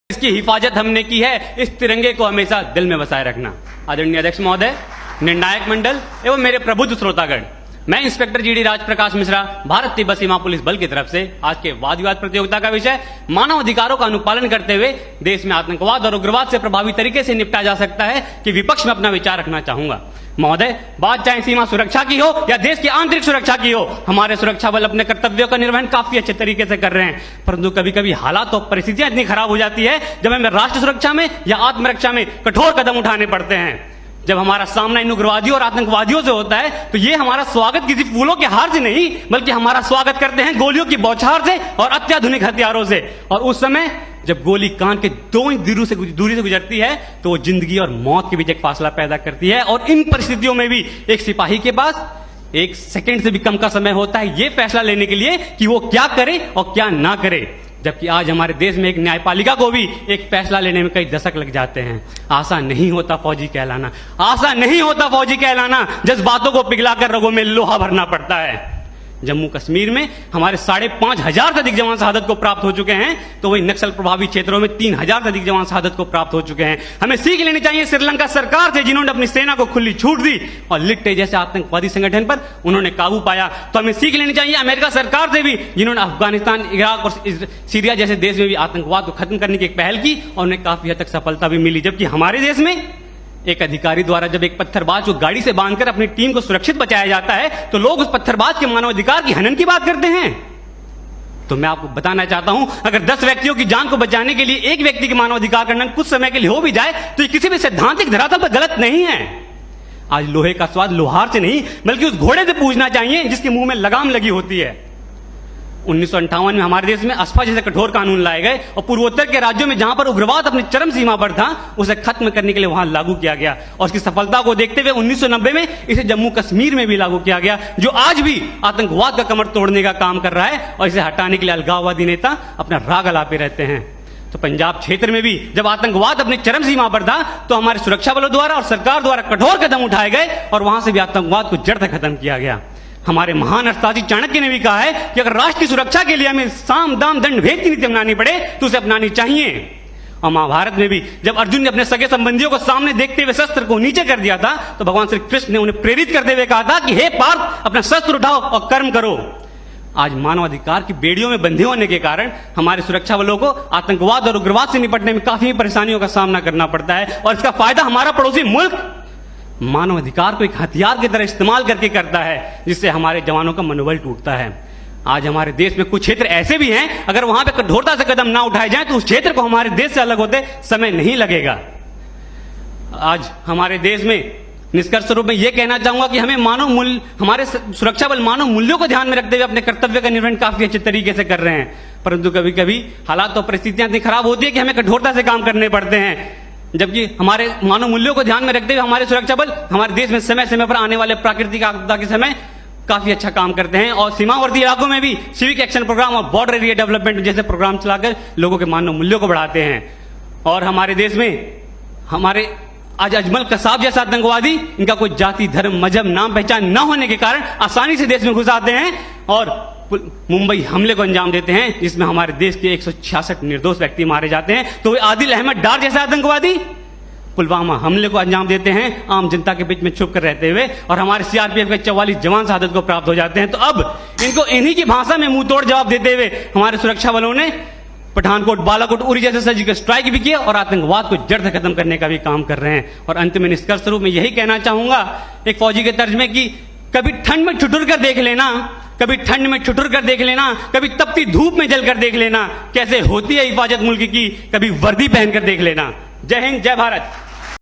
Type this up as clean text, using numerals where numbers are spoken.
इसकी हिफाजत हमने की है। इस तिरंगे को हमेशा दिल में बसाए रखना। आदरणीय अध्यक्ष महोदय, निर्णायक मंडल एवं मेरे प्रबुद्ध श्रोतागण, मैं इंस्पेक्टर जीडी राजप्रकाश मिश्रा, भारत तिब्बत सीमा पुलिस बल की तरफ से आज के वाद विवाद प्रतियोगिता का विषय मानव अधिकारों का अनुपालन करते हुए देश में आतंकवाद और उग्रवाद से प्रभावी तरीके से निपटा जा सकता है कि विपक्ष में अपना विचार रखना चाहूंगा। महोदय, बात चाहे सीमा सुरक्षा की हो या देश की आंतरिक सुरक्षा की हो, हमारे सुरक्षा बल अपने कर्तव्यों का निर्वहन काफी अच्छे तरीके से कर रहे हैं, परंतु कभी कभी हालात और परिस्थितियां इतनी खराब हो जाती है जब हमें राष्ट्र सुरक्षा में या आत्मरक्षा में कठोर कदम उठाने पड़ते हैं। जब हमारा सामना इन उग्रवादियों और आतंकवादियों से होता है तो ये हमारा स्वागत किसी फूलों के हार से नहीं, बल्कि हमारा स्वागत करते हैं गोलियों की बौछार से और अत्याधुनिक हथियारों से। और उस समय जब गोली कान के 2 इंच दूरी से गुजरती है तो वो जिंदगी और मौत के बीच एक फासला पैदा करती है। और इन परिस्थितियों में भी एक सिपाही के पास 1 सेकंड से भी कम का समय होता है ये फैसला लेने के लिए कि वो क्या करे और क्या ना करे। जबकि आज हमारे देश में एक न्यायपालिका को भी एक फैसला लेने में कई दशक लग जाते हैं। आसान नहीं होता फौजी कहलाना, आसान नहीं होता फौजी कहलाना। जज्बातों को पिघलाकर रगों में लोहा भरना पड़ता है। जम्मू कश्मीर में हमारे 5,500 से अधिक जवान शहादत को प्राप्त हो चुके हैं, तो वही नक्सल प्रभावित क्षेत्रों में 3,000 से अधिक जवान शहादत को प्राप्त हो चुके हैं। हमें सीख लेनी चाहिए श्रीलंका सरकार से, जिन्होंने अपनी सेना को खुली छूट दी और लिट्टे जैसे आतंकवादी संगठन पर उन्होंने काबू पाया। तो हमें सीख लेनी चाहिए अमेरिका सरकार से भी, जिन्होंने अफगानिस्तान, इराक और सीरिया जैसे देश में भी आतंकवाद को खत्म करने की एक पहल की और उन्हें काफी हद तक सफलता भी मिली। जबकि हमारे देश में एक अधिकारी द्वारा जब एक पत्थरबाज को गाड़ी से बांधकर अपनी टीम को सुरक्षित बचाया जाता है तो लोग उस पत्थरबाज के मानवाधिकार की हनन की बात करते हैं। तो मैं आपको बताना चाहता हूं, अगर 10 व्यक्तियों की जान को बचाने के लिए एक व्यक्ति के मानवाधिकार का हनन कुछ समय के लिए हो भी जाए तो ये किसी भी सैद्धांतिक धरातल पर गलत नहीं है। आज लोहे का स्वाद लोहार से नहीं बल्कि उस घोड़े से पूछना चाहिए जिसके मुंह में लगाम लगी होती है। 1958 में हमारे देश में अस्फा जैसे कठोर कानून लाए गए और पूर्वोत्तर के राज्यों में जहां पर उग्रवाद अपनी चरम सीमा पर था उसे खत्म करने के लिए वहां लागू किया गया। और उसकी सफलता को देखते हुए 1990 में इसे जम्मू कश्मीर में भी लागू किया गया, जो आज भी आतंकवाद का कमर तोड़ने का काम कर रहा है। और इसे हटाने के लिए अलगाववादी नेता अपना राग अलापे रहते हैं। तो पंजाब क्षेत्र में भी जब आतंकवाद अपनी चरम सीमा पर था तो हमारे सुरक्षा बलों द्वारा और सरकार द्वारा कठोर कदम उठाए गए और वहां से भी आतंकवाद को जड़ से खत्म किया गया। हमारे महान अर्थशास्त्री चाणक्य ने भी कहा है कि अगर राष्ट्र की सुरक्षा के लिए हमें साम दाम दंड भेद की नीति अपनानी पड़े तो उसे अपनानी चाहिए। और महाभारत में भी जब अर्जुन ने अपने सगे संबंधियों को सामने देखते हुए शस्त्र को नीचे कर दिया था तो भगवान श्री कृष्ण ने उन्हें प्रेरित करते हुए कहा था कि हे पार्थ, अपना शस्त्र उठाओ और कर्म करो। आज मानवाधिकार की बेड़ियों में बंधे होने के कारण हमारे सुरक्षा बलों को आतंकवाद और उग्रवाद से निपटने में काफी परेशानियों का सामना करना पड़ता है। और इसका फायदा हमारा पड़ोसी मुल्क मानव अधिकार को एक हथियार की तरह इस्तेमाल करके करता है, जिससे हमारे जवानों का मनोबल टूटता है। आज हमारे देश में कुछ क्षेत्र ऐसे भी हैं, अगर वहां पे कठोरता से कदम ना उठाए जाएं तो उस क्षेत्र को हमारे देश से अलग होते समय नहीं लगेगा। आज हमारे देश में निष्कर्ष स्वरूप में यह कहना चाहूंगा कि हमें मानव मूल्य, हमारे सुरक्षा बल मानव मूल्यों को ध्यान में रखते हुए अपने कर्तव्य का निर्वहन काफी अच्छे तरीके से कर रहे हैं, परंतु कभी कभी हालात और परिस्थितियां इतनी खराब होती है कि हमें कठोरता से काम करने पड़ते हैं। जबकि हमारे मानव मूल्यों को ध्यान में रखते हुए हमारे सुरक्षा बल हमारे देश में समय समय पर आने वाले प्राकृतिक आपदा के समय काफी अच्छा काम करते हैं और सीमावर्ती इलाकों में भी सिविक एक्शन प्रोग्राम और बॉर्डर एरिया डेवलपमेंट जैसे प्रोग्राम चलाकर लोगों के मानव मूल्यों को बढ़ाते हैं। और हमारे देश में हमारे आज अजमल कसाब जैसा आतंकवादी, इनका कोई जाति, धर्म, मजहब, नाम पहचान न होने के कारण आसानी से देश में घुस आते हैं और मुंबई हमले को अंजाम देते हैं, जिसमें हमारे देश के 166 निर्दोष व्यक्ति मारे जाते हैं। तो वे आदिल अहमद डार जैसे आतंकवादी पुलवामा हमले को अंजाम देते हैं आम जनता के बीच में छुप कर रहते हुए, और हमारे सीआरपीएफ के 44 जवान शहादत को प्राप्त हो जाते हैं। तो अब इनको इन्हीं की भाषा में मुंह तोड़ जवाब देते हुए हमारे सुरक्षा बलों ने पठानकोट, बालाकोट, उरी जैसे सर्जिकल स्ट्राइक भी किया और आतंकवाद को जड़ से खत्म करने का भी काम कर रहे हैं। और अंत में निष्कर्ष स्वरूप में यही कहना चाहूंगा एक फौजी के तर्ज में कि कभी ठंड में ठिठुर कर देख लेना, कभी ठंड में ठिठुर कर देख लेना, कभी तपती धूप में जलकर देख लेना कैसे होती है हिफाजत मुल्क की, कभी वर्दी पहनकर देख लेना। जय हिंद, जय भारत।